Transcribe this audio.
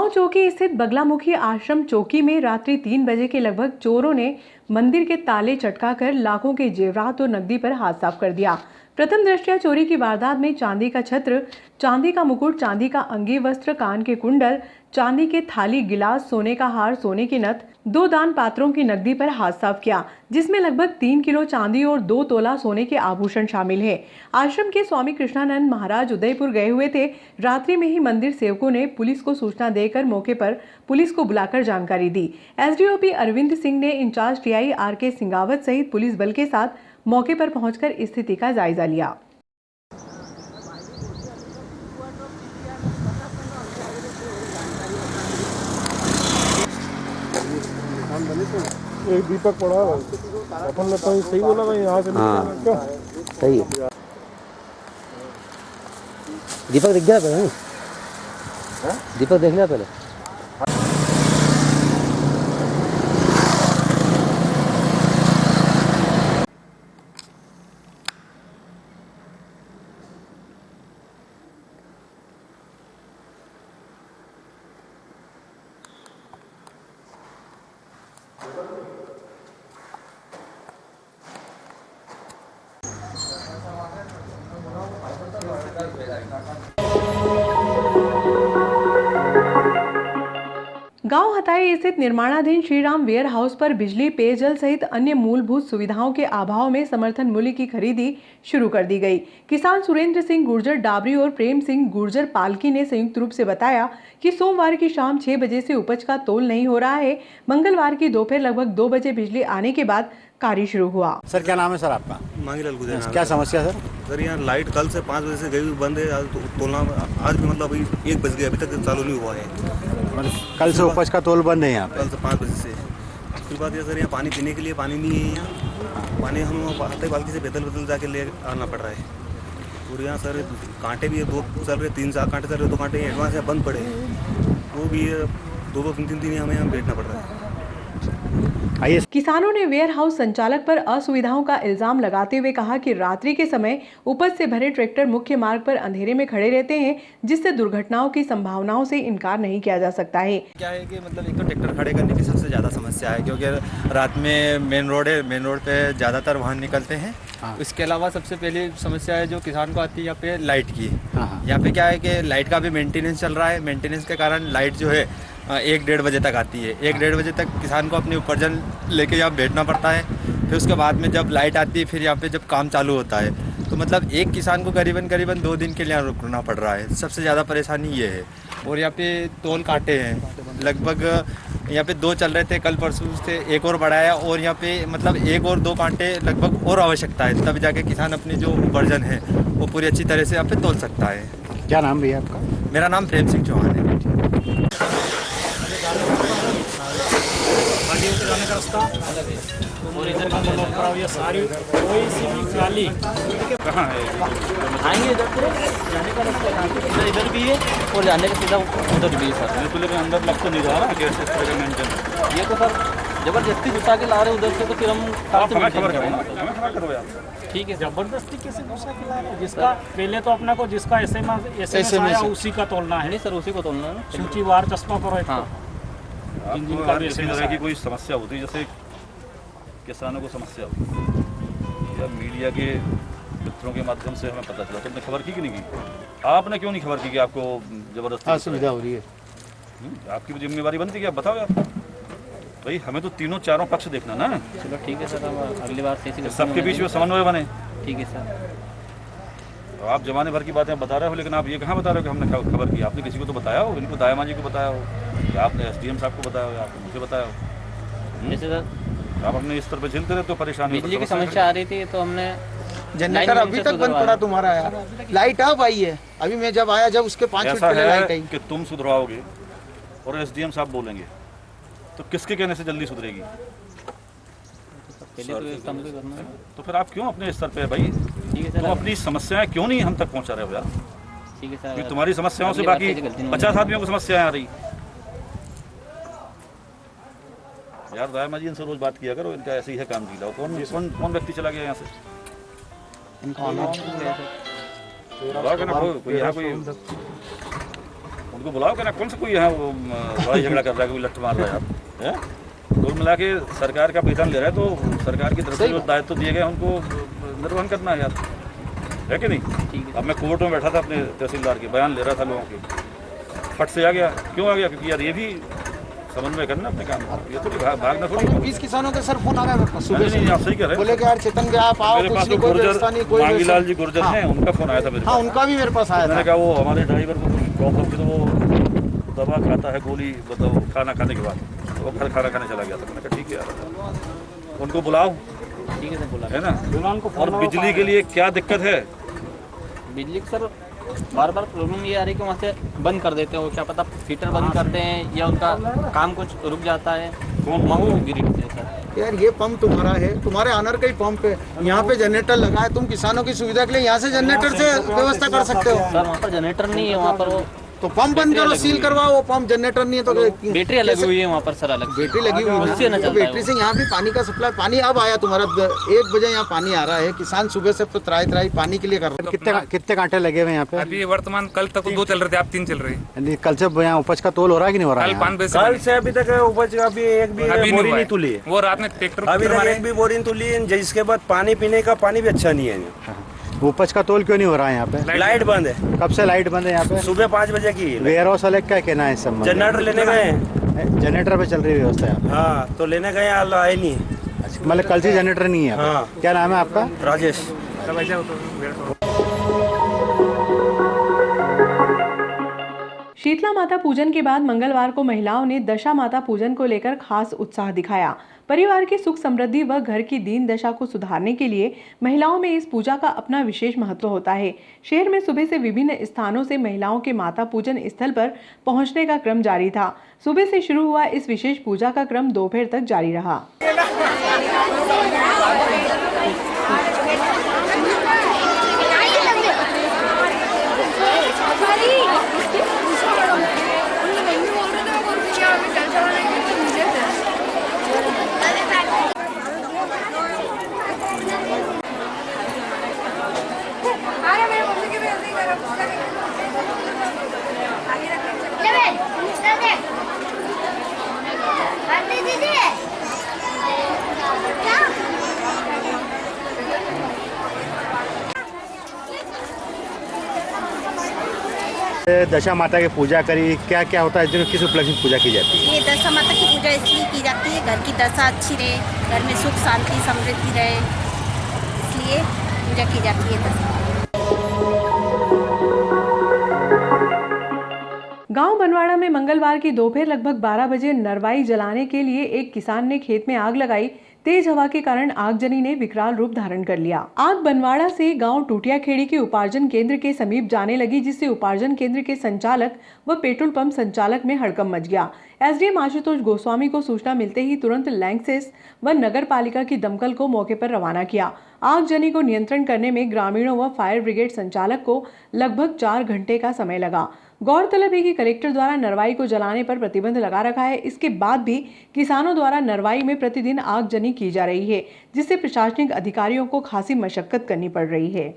चौकी स्थित बगलामुखी आश्रम चौकी में रात्रि 3 बजे के लगभग चोरों ने मंदिर के ताले चटकाकर लाखों के जेवरात और नकदी पर हाथ साफ कर दिया। प्रथम दृष्टया चोरी की वारदात में चांदी का छत्र, चांदी का मुकुट, चांदी का अंगी वस्त्र, कान के कुंडल, चांदी के थाली, गिलास, सोने का हार, सोने की नथ, 2 दान पात्रों की नकदी पर हाथ साफ किया, जिसमें लगभग 3 किलो चांदी और 2 तोला सोने के आभूषण शामिल है। आश्रम के स्वामी कृष्णानंद महाराज उदयपुर गए हुए थे। रात्रि में ही मंदिर सेवकों ने पुलिस को सूचना देकर मौके पर पुलिस को बुलाकर जानकारी दी। एसडीओपी अरविंद सिंह ने इंचार्ज टीआई आर.के. सिंगावत सहित पुलिस बल के साथ मौके पर पहुंचकर स्थिति का जायजा लिया। एक दीपक पड़ा अपन ने तो सही बोला भाई, यहाँ से क्यों सही है। दीपक दिख गया पहले, दीपक देख लिया पहले। गांव हताई स्थित निर्माणाधीन श्रीराम वेयर हाउस पर बिजली, पेयजल सहित अन्य मूलभूत सुविधाओं के अभाव में समर्थन मूल्य की खरीदी शुरू कर दी गई। किसान सुरेंद्र सिंह गुर्जर डाबरी और प्रेम सिंह गुर्जर पालकी ने संयुक्त रूप से बताया कि सोमवार की शाम 6 बजे से उपज का तोल नहीं हो रहा है। मंगलवार की दोपहर लगभग 2 बजे बिजली आने के बाद कार्य शुरू हुआ। सर क्या नाम है सर आपका? मांगीलाल गुजर। क्या समस्या सर? सर यहाँ लाइट कल से 5 बजे से गई हुई बंद है। आज तो तोलना आज भी मतलब अभी 1 बज गया, अभी तक चालू नहीं हुआ है। कल से उपज का तोल बंद है यहाँ पे? कल से 5 बजे से। फिर बात ये सर, यहाँ पानी पीने के लिए पानी नहीं है। यहाँ पानी हम हत्या बाल्टी से बेदल जाके ले आना पड़ रहा है। और यहाँ सर कांटे भी 2 चल रहे, 3-4 कांटे चल रहे, 2 कांटे एडवांस यहाँ बंद पड़े, वो भी 2-3 दिन हमें यहाँ बैठना पड़ रहा है। किसानों ने वेयर हाउस संचालक पर असुविधाओं का इल्जाम लगाते हुए कहा कि रात्रि के समय उपज से भरे ट्रैक्टर मुख्य मार्ग पर अंधेरे में खड़े रहते हैं, जिससे दुर्घटनाओं की संभावनाओं से इनकार नहीं किया जा सकता है। क्या है कि मतलब एक तो ट्रैक्टर खड़े करने की सबसे ज़्यादा समस्या है, क्योंकि रात में मेन रोड है, मेन रोड पे ज़्यादातर वाहन निकलते हैं। इसके अलावा सबसे पहली समस्या है जो किसान को आती है यहाँ पे लाइट की। यहाँ पे क्या है कि लाइट का भी मेंटेनेंस चल रहा है। मेंटेनेंस के कारण लाइट जो है 1-1.5 बजे तक आती है। 1-1.5 बजे तक किसान को अपनी उपार्जन लेके यहाँ बैठना पड़ता है। फिर उसके बाद में जब लाइट आती है, फिर यहाँ पे जब काम चालू होता है, तो मतलब एक किसान को करीबन 2 दिन के लिए यहाँ रुकना पड़ रहा है। सबसे ज़्यादा परेशानी ये है। और यहाँ पे तोल कांटे हैं, लगभग यहाँ पे 2 चल रहे थे, कल परसों से 1 और बढ़ाया, और यहाँ पे मतलब 1 और 2 कांटे लगभग और आवश्यकता है, तब जाके किसान अपनी जो उपार्जन है वो पूरी अच्छी तरह से यहाँ पे तोल सकता है। क्या नाम भैया आपका? मेरा नाम प्रेम सिंह चौहान है। जाने का रास्ता और इधर का ब्लॉक करा हुआ सारी कोई सी भी खाली कहाँ है? आएंगे इधर से जाने का रास्ता इधर भी है और जाने का सीधा उधर भी है सर। तो लेकिन अंदर लग तो नहीं रहा ना कैसे इस तरह का मेंटेन। ये तो सर जबरदस्ती घुसा के ला रहे उधर से, तो फिर हम खबर करो यार। ठीक है, जबरदस्ती कैसे घुसा के ला रहे हैं? जिसका पहले तो अपना को जिसका एसएमएस आया उसी का तोलना है। नहीं सर, उसी को तोलना है। सूचीवार चश्मा करो। हाँ, की कोई समस्या होती है, जैसे किसानों को समस्या होती या मीडिया के मित्रों के माध्यम से हमें पता चला, तुमने खबर की कि नहीं की? आपने क्यों नहीं खबर की कि आपको जबरदस्ती असुविधा हो रही है? आपकी भी जिम्मेवारी बनती है कि आप बताओ यार भाई, हमें तो तीनों चारों पक्ष देखना ना। चलो ठीक है सर, हम अगली बार से सबके बीच में समन्वय बने। ठीक है सर। तो आप जमाने भर की बातें बता रहे हो, लेकिन आप ये कहाँ बता रहे हो कि हमने खबर की? आपने किसी को तो बताया हो, इनको दायमा जी को बताया हो, या आपने एसडीएम साहब को बताया हो, या आपने मुझे बताया हो? जैसे सर आप अपने स्तर पर झेलते रहते हो परेशानी। बिजली की समस्या आ रही थी तो हमने जनरेटर अभी तक बंद पड़ा तुम्हारा यार। लाइट अब आई है, अभी मैं जब आया जब उसके 5 मिनट पहले लाइट आई। कि तुम सुधरवाओगे और एसडीएम साहब बोलेंगे तो किसके कहने से जल्दी सुधरेगी? तो फिर आप क्यों अपने स्तर पे भाई? ठीक है सर, तुम अपनी समस्याएं क्यों नहीं हम तक पहुंचा रहे हो यार? ठीक है सर, तुम्हारी समस्याओं से बाकी 50 आदमियों को समस्याएं आ रही यार। दायमा जी इनसे रोज बात किया करो, इनका ऐसे ही है काम ढीला। कौन व्यक्ति चला गया यहाँ से? उनको बुलाओ कि ना कौन सा कोई यहाँ लड़ाई झगड़ा कर रहा है, कोई लठ मार रहा है आप हैं। कुल मिला के सरकार का वेतन ले रहा है तो सरकार की तरफ से जो दायित्व दिए गए उनको निर्वहन करना है यार, है कि नहीं। अब मैं कोर्ट में बैठा था अपने तहसीलदार के, बयान ले रहा था लोगों के, फट से आ गया। क्यों आ गया? क्योंकि यार ये भी समन्वय करना अपने काम, ये तो भागना थोड़ी। 20 किसानों के सर फोन आ गया सुबह से। नहीं, आप सही कह रहे हैं। बोले कि यार चेतन के आप आओ, मेरे पास कुछ कोई व्यवस्था नहीं, कोई मांगीलाल जी गुर्जर हैं, उनका फोन आया था मेरे हाँ, पास। उनका भी मेरे पास आया मैंने था। कहा वो हमारे ड्राइवर को कुछ प्रॉब्लम थी तो वो दवा खाता है, गोली, मतलब खाना खाने के बाद तो वो घर खाना खाने चला गया था। मैंने कहा ठीक है यार, उनको बुलाओ, ठीक है सर, बोला है ना। और बिजली के लिए क्या दिक्कत है? बिजली सर बार बार प्रॉब्लम ये आ रही है कि वहाँ से बंद कर देते हैं, वो क्या पता फीटर बंद करते हैं या उनका काम कुछ रुक जाता है। महू गिरी सर। यार ये पंप तुम्हारा है, तुम्हारे ऑनर का ही पंप है, यहाँ पे जनरेटर लगा है, तुम किसानों की सुविधा के लिए यहाँ से जनरेटर से व्यवस्था कर सकते हो। सर वहाँ पर जनरेटर नहीं है, वहाँ पर वो तो पंप बंद करो, सील करवाओ। वो पंप जनरेटर नहीं है तो बैटरी अलग हुई है वहाँ पर सर, अलग बैटरी लगी हुई है, उससे ना तो चलता है बैटरी से यहाँ भी पानी का सप्लाई। पानी अब आया तुम्हारा 1 बजे यहाँ पानी आ रहा है। किसान सुबह से तो त्राई पानी के लिए कर रहे हैं। कितने कांटे लगे हुए यहाँ पे? अभी वर्तमान कल तक तो 2 चल रहे थे, अब 3 चल रहे हैं। कल से यहाँ उपज का तोल हो रहा है कि नहीं हो रहा कल है? 5 बजे कल से अभी तक उपज का भी एक भी बोरी नहीं तुली है। वो रात में ट्रैक्टर अभी तक एक भी बोरी नहीं तुली है, जिसके बाद पानी पीने का पानी भी अच्छा नहीं है। उपज का तोल क्यों नहीं हो रहा है यहाँ पे? लाइट बंद है। कब से लाइट बंद है यहाँ पे? सुबह 5 बजे की। वेयर हाउस वाले क्या कहना है इस संबंध में? जनरेटर लेने गए हैं। जनरेटर पे चल रही है व्यवस्था यहाँ हाँ, तो लेने गए, आए नहीं। पे? मतलब कल से जनरेटर नहीं है? हाँ। क्या नाम है आपका? राजेश। शीतला माता पूजन के बाद मंगलवार को महिलाओं ने दशा माता पूजन को लेकर खास उत्साह दिखाया। परिवार की सुख समृद्धि व घर की दीन दशा को सुधारने के लिए महिलाओं में इस पूजा का अपना विशेष महत्व होता है। शहर में सुबह से विभिन्न स्थानों से महिलाओं के माता पूजन स्थल पर पहुंचने का क्रम जारी था। सुबह से शुरू हुआ इस विशेष पूजा का क्रम दोपहर तक जारी रहा। दशा माता की पूजा करी, क्या क्या होता है, जो किस उपलक्ष्य में पूजा की जाती है? ये दशा माता की पूजा इसलिए की जाती है घर की दशा अच्छी रहे, घर में सुख शांति समृद्धि रहे, इसलिए पूजा की जाती है दशा। गांव बनवाड़ा में मंगलवार की दोपहर लगभग 12 बजे नरवाई जलाने के लिए एक किसान ने खेत में आग लगाई। तेज हवा के कारण आगजनी ने विकराल रूप धारण कर लिया। आग बनवाड़ा से गांव टूटिया खेड़ी के उपार्जन केंद्र के समीप जाने लगी, जिससे उपार्जन केंद्र के संचालक व पेट्रोल पंप संचालक में हड़कंप मच गया। एसडीएम आशुतोष गोस्वामी को सूचना मिलते ही तुरंत लैंक्सेस व नगर पालिका की दमकल को मौके पर रवाना किया। आगजनी को नियंत्रण करने में ग्रामीणों व फायर ब्रिगेड संचालक को लगभग 4 घंटे का समय लगा। गौरतलब है कि कलेक्टर द्वारा नरवाई को जलाने पर प्रतिबंध लगा रखा है। इसके बाद भी किसानों द्वारा नरवाई में प्रतिदिन आगजनी की जा रही है, जिससे प्रशासनिक अधिकारियों को खासी मशक्कत करनी पड़ रही है।